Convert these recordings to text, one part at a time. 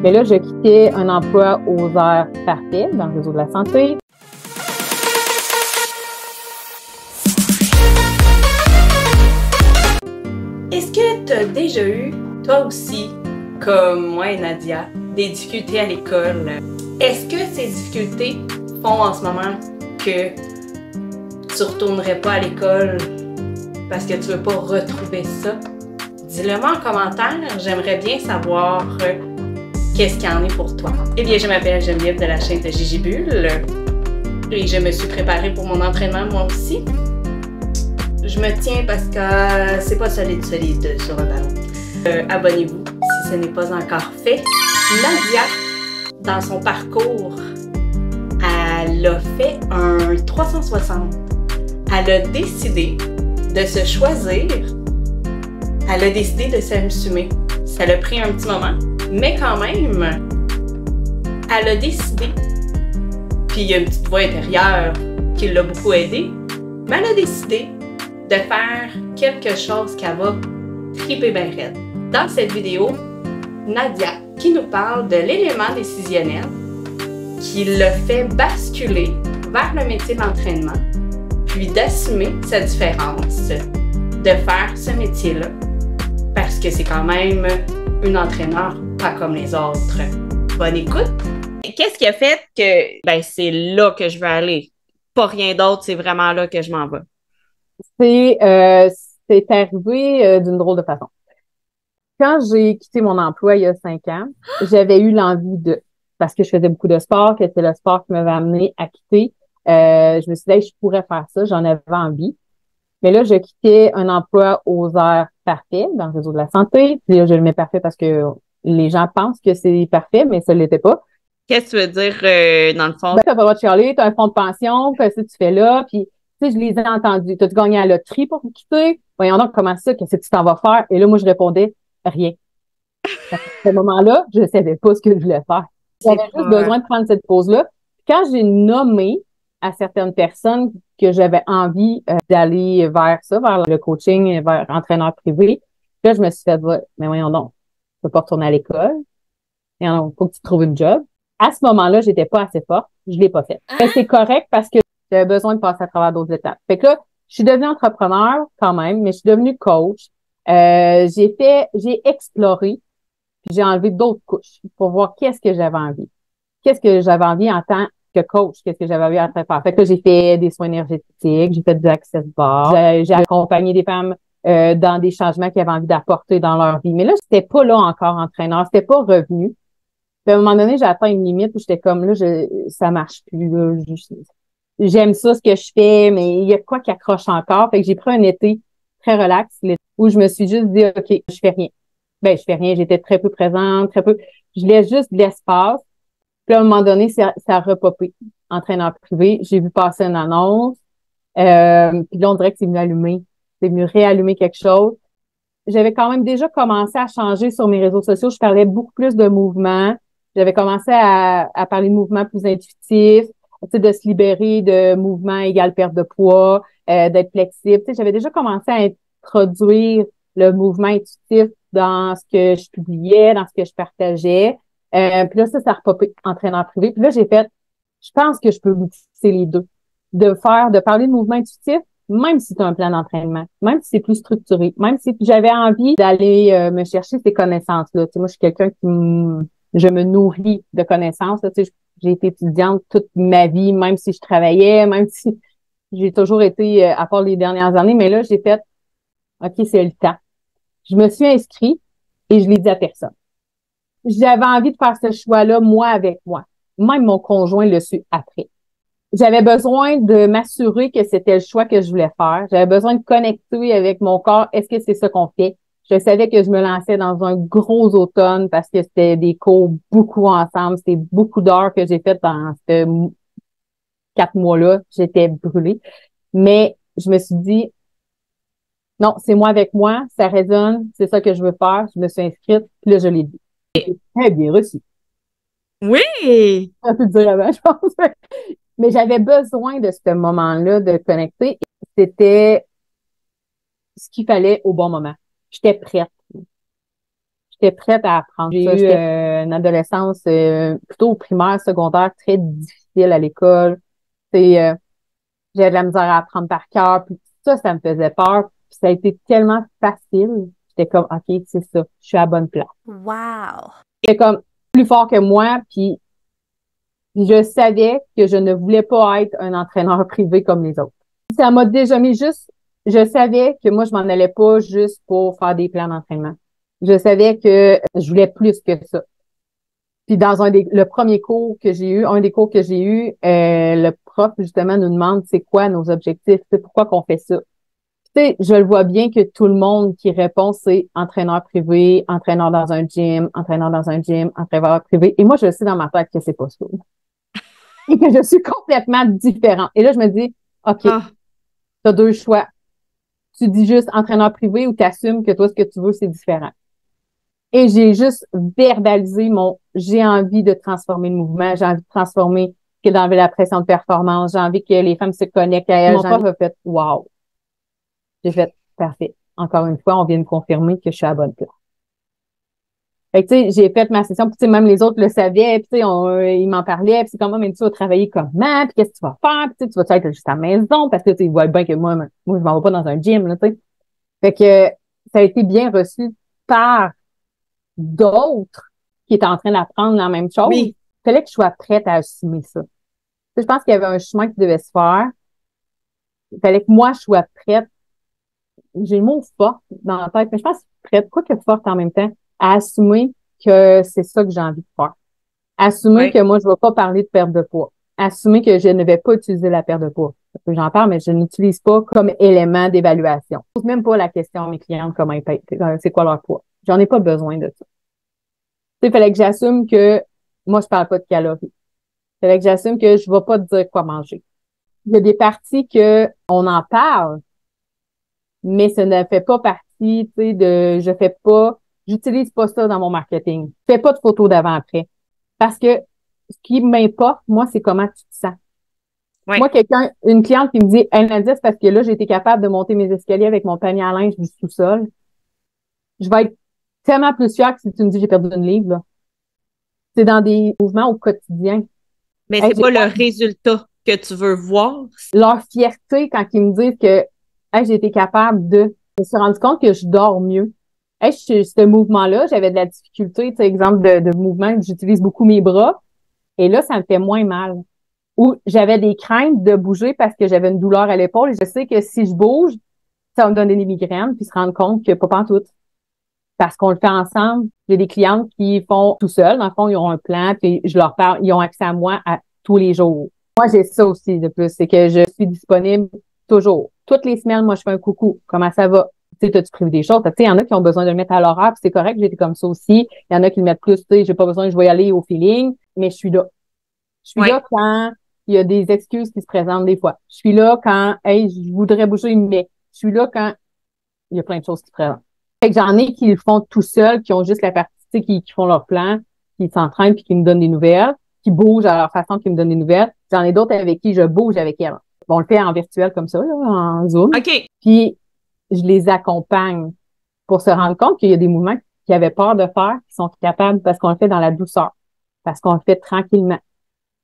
Mais là, je quittais un emploi aux heures parfaits dans le réseau de la santé. Est-ce que tu as déjà eu, toi aussi, comme moi et Nadia, des difficultés à l'école? Est-ce que ces difficultés font en ce moment que tu ne retournerais pas à l'école parce que tu ne veux pas retrouver ça? Dis-le-moi en commentaire, j'aimerais bien savoir qu'est-ce qu'il y en est pour toi. Eh bien, je m'appelle Geneviève de la chaîne de Gigi Bulle et je me suis préparée pour mon entraînement moi aussi. Je me tiens parce que c'est pas solide sur un ballon. Abonnez-vous si ce n'est pas encore fait. Nadia, dans son parcours, elle a fait un 360. Elle a décidé de se choisir. Elle a décidé de s'assumer. Ça l'a pris un petit moment, mais quand même, elle a décidé. Puis il y a une petite voix intérieure qui l'a beaucoup aidée, mais elle a décidé de faire quelque chose qu'elle va triper bien raide. Dans cette vidéo, Nadia qui nous parle de l'élément décisionnel qui l'a fait basculer vers le métier de l'entraînement, puis d'assumer sa différence, de faire ce métier-là, parce que c'est quand même une entraîneur pas comme les autres. Bonne écoute! Qu'est-ce qui a fait que c'est là que je veux aller? Pas rien d'autre, c'est vraiment là que je m'en vais. C'est arrivé d'une drôle de façon. Quand j'ai quitté mon emploi il y a 5 ans, j'avais eu l'envie parce que je faisais beaucoup de sport, que c'était le sport qui m'avait amené à quitter. Je me suis dit, hey, je pourrais faire ça, j'en avais envie. Mais là, je quittais un emploi aux heures parfaits dans le réseau de la santé. Puis là, je le mets parfait parce que les gens pensent que c'est parfait, mais ça ne l'était pas. Qu'est-ce que tu veux dire dans le fond? Tu n'as pas le droit de chialer, tu as un fonds de pension, qu'est-ce que tu fais là? Puis, tu sais, je les ai entendus. T'as-tu gagné à la loterie pour quitter? Voyons donc, comment ça? Qu'est-ce que tu t'en vas faire? Et là, moi, je répondais, rien. À ce moment-là, je ne savais pas ce que je voulais faire. J'avais juste besoin de prendre cette pause-là. Quand j'ai nommé à certaines personnes que j'avais envie d'aller vers ça, vers le coaching, vers entraîneur privé, là, je me suis fait dire, mais voyons donc, tu peux pas retourner à l'école. Il faut que tu trouves une job. À ce moment-là, j'étais pas assez forte. Je l'ai pas fait. Mais c'est correct parce que j'avais besoin de passer à travers d'autres étapes. Fait que là, je suis devenue entrepreneur quand même, mais je suis devenue coach. J'ai exploré, puis j'ai enlevé d'autres couches pour voir qu'est-ce que j'avais envie. Qu'est-ce que j'avais envie en tant que coach? Qu'est-ce que j'avais envie en tant que faire? Fait que là, j'ai fait des soins énergétiques, j'ai fait du access bar, j'ai accompagné des femmes dans des changements qu'elles avaient envie d'apporter dans leur vie. Mais là, c'était pas là encore entraîneur, c'était pas revenu. Puis à un moment donné, j'ai atteint une limite où j'étais comme là, ça marche plus. Là, j'aime ça ce que je fais, mais il y a quoi qui accroche encore. Fait que j'ai pris un été très relax où je me suis juste dit OK, je fais rien. Je fais rien. J'étais très peu présente, très peu. Je laisse juste de l'espace. Puis à un moment donné, ça a repopé. Entraîneur privé, j'ai vu passer une annonce. Puis là, on dirait que c'est venu allumer. C'est venu réallumer quelque chose. J'avais quand même déjà commencé à changer sur mes réseaux sociaux. Je parlais beaucoup plus de mouvement. J'avais commencé à parler de mouvements plus intuitifs, tu sais, de se libérer de mouvements égale perte de poids, d'être flexible. Tu sais, j'avais déjà commencé à introduire le mouvement intuitif dans ce que je publiais, dans ce que je partageais. Puis là, ça a repopé entraîneur privé. Puis là, j'ai fait, je pense que je peux mixer les deux. De parler de mouvement intuitif, même si tu as un plan d'entraînement, même si c'est plus structuré, même si j'avais envie d'aller me chercher ces connaissances-là. Tu sais, moi, je suis quelqu'un je me nourris de connaissances. Là, tu sais, j'ai été étudiante toute ma vie, même si je travaillais, même si j'ai toujours été, à part les dernières années, mais là, j'ai fait, OK, c'est le temps. Je me suis inscrite et je l'ai dit à personne. J'avais envie de faire ce choix-là, moi, avec moi. Même mon conjoint le suit après. J'avais besoin de m'assurer que c'était le choix que je voulais faire. J'avais besoin de connecter avec mon corps. Est-ce que c'est ça qu'on fait? Je savais que je me lançais dans un gros automne parce que c'était des cours beaucoup ensemble. C'était beaucoup d'heures que j'ai faites dans ces 4 mois-là. J'étais brûlée. Mais je me suis dit, non, c'est moi avec moi. Ça résonne. C'est ça que je veux faire. Je me suis inscrite. Puis là, je l'ai dit. C'est très bien reçu. Oui! On peut le dire avant, je pense. Mais j'avais besoin de ce moment-là de connecter. C'était ce qu'il fallait au bon moment. J'étais prête. j'étais prête à apprendre. J'ai eu une adolescence plutôt primaire, secondaire, très difficile à l'école. J'avais de la misère à apprendre par cœur. Puis ça me faisait peur. Puis ça a été tellement facile. J'étais comme, OK, c'est ça. Je suis à la bonne place. Wow! C'était comme plus fort que moi. Puis je savais que je ne voulais pas être un entraîneur privé comme les autres. Ça m'a déjà mis juste, je savais que moi, je m'en allais pas juste pour faire des plans d'entraînement. Je savais que je voulais plus que ça. Puis dans le premier cours que j'ai eu, un des cours que j'ai eu, le prof justement nous demande c'est quoi nos objectifs, c'est pourquoi qu'on fait ça. Tu sais, je le vois bien que tout le monde qui répond c'est entraîneur privé, entraîneur dans un gym, entraîneur dans un gym, entraîneur privé. Et moi je sais dans ma tête que c'est pas ça. Et que je suis complètement différente. Et là je me dis OK, t'as deux choix. Tu dis juste entraîneur privé ou t'assumes que toi ce que tu veux c'est différent. Et j'ai juste verbalisé j'ai envie de transformer le mouvement, j'ai envie de transformer, d'enlever la pression de performance, j'ai envie que les femmes se connectent à elles. Mon prof a fait, wow. J'ai fait, parfait. Encore une fois, on vient de confirmer que je suis à la bonne place. Fait que, tu sais, j'ai fait ma session, puis tu sais, même les autres le savaient, puis tu sais, ils m'en parlaient, puis c'est comment, mais tu vas travailler comment, puis qu'est-ce que tu vas faire, puis tu vas être juste à la maison, parce que tu sais, ils voient bien que moi, je m'en vais pas dans un gym, là, tu sais. Fait que ça a été bien reçu par d'autres qui étaient en train d'apprendre la même chose. Oui. Il fallait que je sois prête à assumer ça. Je pense qu'il y avait un chemin qui devait se faire. Il fallait que moi, je sois prête. J'ai le mot forte dans la tête, mais je pense prête, quoi que forte en même temps, à assumer que c'est ça que j'ai envie de faire. Assumer que moi, je ne vais pas parler de perte de poids. Assumer que je ne vais pas utiliser la perte de poids. Parce que j'en parle, mais je n'utilise pas comme élément d'évaluation. Je pose même pas la question à mes clientes comment ils pèsent. C'est quoi leur poids? J'en ai pas besoin de ça. Il fallait que j'assume que moi, je parle pas de calories. Il fallait que j'assume que je vais pas te dire quoi manger. Il y a des parties que on en parle, mais ça ne fait pas partie, tu sais, j'utilise pas ça dans mon marketing. Je fais pas de photos d'avant-après. Parce que ce qui m'importe, moi, c'est comment tu te sens. Ouais. Moi, une cliente qui me dit, hey, Nadia, c'est parce que là, j'ai été capable de monter mes escaliers avec mon panier à linge du sous-sol. Je vais être tellement plus fière que si tu me dis j'ai perdu une livre, là. C'est dans des mouvements au quotidien. Mais c'est pas le résultat que tu veux voir. Leur fierté quand ils me disent que hey, j'ai été capable de. Je me suis rendu compte que je dors mieux. Hey, ce mouvement-là, j'avais de la difficulté, tu sais, exemple de mouvement, j'utilise beaucoup mes bras. Et là, ça me fait moins mal. Ou j'avais des craintes de bouger parce que j'avais une douleur à l'épaule. Et je sais que si je bouge, ça va me donner des migraines, puis se rendre compte que pas pantoute. Parce qu'on le fait ensemble. J'ai des clientes qui font tout seuls. Dans le fond, ils ont un plan, puis je leur parle, ils ont accès à moi à tous les jours. Moi, j'ai ça aussi de plus, c'est que je suis disponible toujours. Toutes les semaines, moi, je fais un coucou. Comment ça va? Tu sais, t'as-tu prévu des choses? Tu sais, il y en a qui ont besoin de le mettre à l'horaire, puis c'est correct, j'étais comme ça aussi. Il y en a qui le mettent plus, tu sais, j'ai pas besoin, je vais y aller au feeling, mais je suis là. Je suis là quand il y a des excuses qui se présentent des fois. Je suis là quand, hey, je voudrais bouger, mais je suis là quand il y a plein de choses qui se présentent. Fait que j'en ai qui le font tout seuls, qui ont juste la partie, tu sais, qui font leur plan, qui s'entraînent puis qui me donnent des nouvelles, qui bougent à leur façon, qui me donnent des nouvelles. J'en ai d'autres avec qui je bouge avec elles. Bon, on le fait en virtuel comme ça, là, en Zoom. OK. Puis, je les accompagne pour se rendre compte qu'il y a des mouvements qu'ils avaient peur de faire, qui sont capables parce qu'on le fait dans la douceur, parce qu'on le fait tranquillement,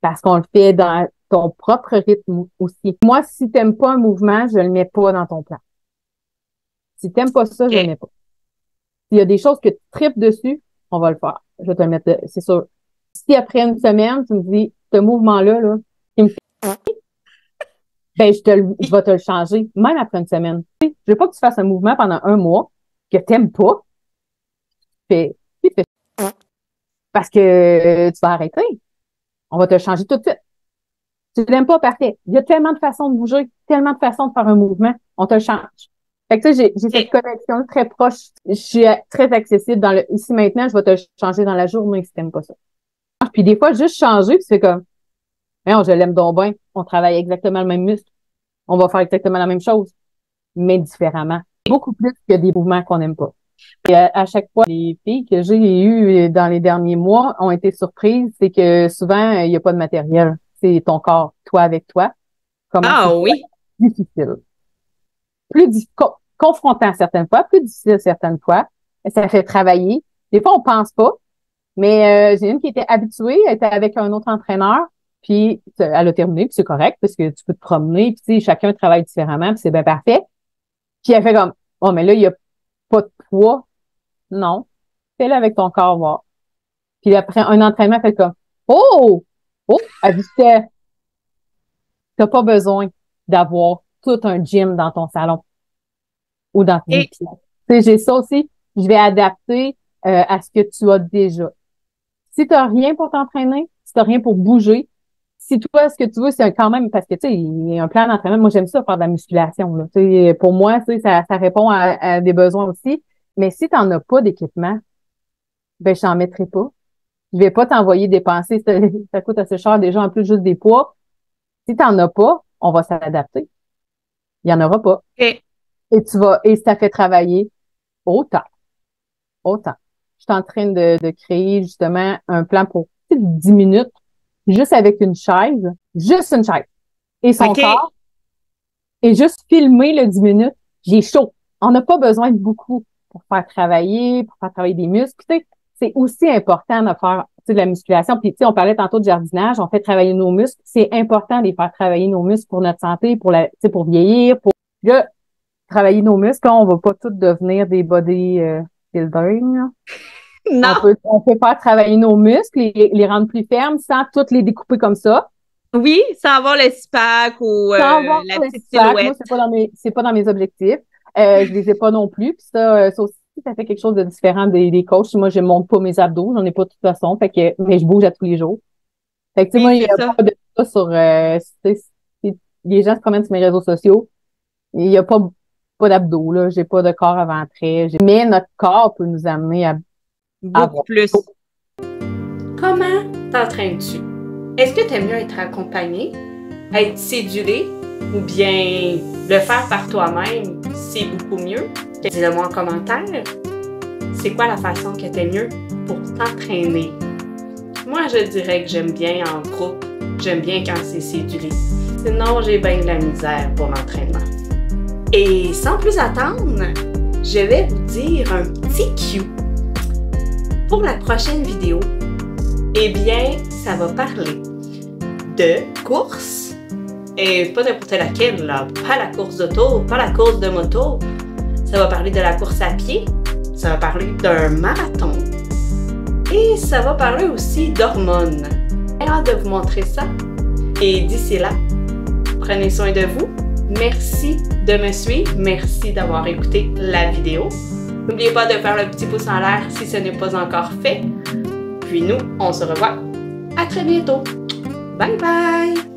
parce qu'on le fait dans ton propre rythme aussi. Moi, si t'aimes pas un mouvement, je le mets pas dans ton plan. Si t'aimes pas ça, je le mets pas. S'il y a des choses que tu tripes dessus, on va le faire. Je vais te le mettre, c'est sûr. Si après une semaine, tu me dis, ce mouvement-là, là, qui me fait, ben, je vais te le changer, même après une semaine. Je veux pas que tu fasses un mouvement pendant un mois que t'aimes pas. Parce que tu vas arrêter. On va te le changer tout de suite. Tu l'aimes pas, parfait. Il y a tellement de façons de bouger, tellement de façons de faire un mouvement. On te le change. Fait que tu sais, j'ai cette connexion très proche. Je suis très accessible dans le ici maintenant, je vais te le changer dans la journée si t'aimes pas ça. Puis des fois, juste changer, puis c'est comme, non, je l'aime donc bien. On travaille exactement le même muscle. On va faire exactement la même chose, mais différemment. Beaucoup plus que des mouvements qu'on n'aime pas. Et à chaque fois, les filles que j'ai eues dans les derniers mois ont été surprises, c'est que souvent, il n'y a pas de matériel. C'est ton corps, toi avec toi. Comment oui? Difficile. Confrontant certaines fois, plus difficile certaines fois. Ça fait travailler. Des fois, on pense pas, mais j'ai une qui était habituée, elle était avec un autre entraîneur, puis elle a terminé, puis c'est correct, parce que tu peux te promener, puis tu sais, chacun travaille différemment, puis c'est bien parfait. Puis elle fait comme, oh, mais là, il y a pas de poids. Non. Fais-le avec ton corps, voir. Puis après un entraînement, elle fait comme, oh! Oh! Elle dit, t'as pas besoin d'avoir tout un gym dans ton salon ou dans tes Et, pièces. Tu sais, j'ai ça aussi. Je vais adapter à ce que tu as déjà. Si tu n'as rien pour t'entraîner, si tu n'as rien pour bouger, si toi, ce que tu veux, c'est quand même, parce que tu sais, il y a un plan d'entraînement. Moi, j'aime ça faire de la musculation. Là. Tu sais, pour moi, tu sais, ça répond à des besoins aussi. Mais si tu n'en as pas d'équipement, ben, je t'en mettrai pas. Je vais pas t'envoyer dépenser. Ça coûte assez cher déjà, en plus, juste des poids. Si tu n'en as pas, on va s'adapter. Il y en aura pas. et, Et ça fait travailler autant. Autant. Je suis en train de créer justement un plan pour 10 minutes, juste avec une chaise, juste une chaise et son OK. corps, et juste filmer le 10 minutes. J'ai chaud. On n'a pas besoin de beaucoup pour faire travailler des muscles. Puis, tu sais, c'est aussi important de faire tu sais, de la musculation. Puis, tu sais, on parlait tantôt de jardinage, on fait travailler nos muscles. C'est important de les faire travailler nos muscles pour notre santé, tu sais, pour vieillir, pour là, travailler nos muscles. On va pas tous devenir des body building. Là. Non. On peut faire travailler nos muscles, les rendre plus fermes sans toutes les découper comme ça. Oui, sans avoir le six-pack ou Sans avoir la le petite sac. silhouette. Moi, c'est pas dans mes objectifs. Je les ai pas non plus. Puis ça aussi, ça fait quelque chose de différent des coachs. Moi, je monte pas mes abdos. J'en ai pas de toute façon. Mais je bouge à tous les jours. Fait que, tu sais, Oui, moi, il y c'est a ça. pas de ça sur, tu sais, si les gens se promènent sur mes réseaux sociaux. Il y a pas d'abdos, là. J'ai pas de corps avant trait. Mais notre corps peut nous amener à Beaucoup avoir. plus. Comment t'entraînes-tu? Est-ce que tu aimes mieux être accompagné, être cédulé ou bien le faire par toi-même, c'est beaucoup mieux? Dis-le-moi en commentaire. C'est quoi la façon que tu aimes mieux pour t'entraîner? Moi, je dirais que j'aime bien en groupe. J'aime bien quand c'est cédulé. Sinon, j'ai bien de la misère pour l'entraînement. Et sans plus attendre, je vais vous dire un petit cue. Pour la prochaine vidéo, eh bien, ça va parler de course, et pas n'importe laquelle, là. Pas la course d'auto, pas la course de moto. Ça va parler de la course à pied, ça va parler d'un marathon, et ça va parler aussi d'hormones. J'ai hâte de vous montrer ça. Et d'ici là, prenez soin de vous. Merci de me suivre, merci d'avoir écouté la vidéo. N'oubliez pas de faire le petit pouce en l'air si ce n'est pas encore fait. Puis nous, on se revoit à très bientôt. Bye bye!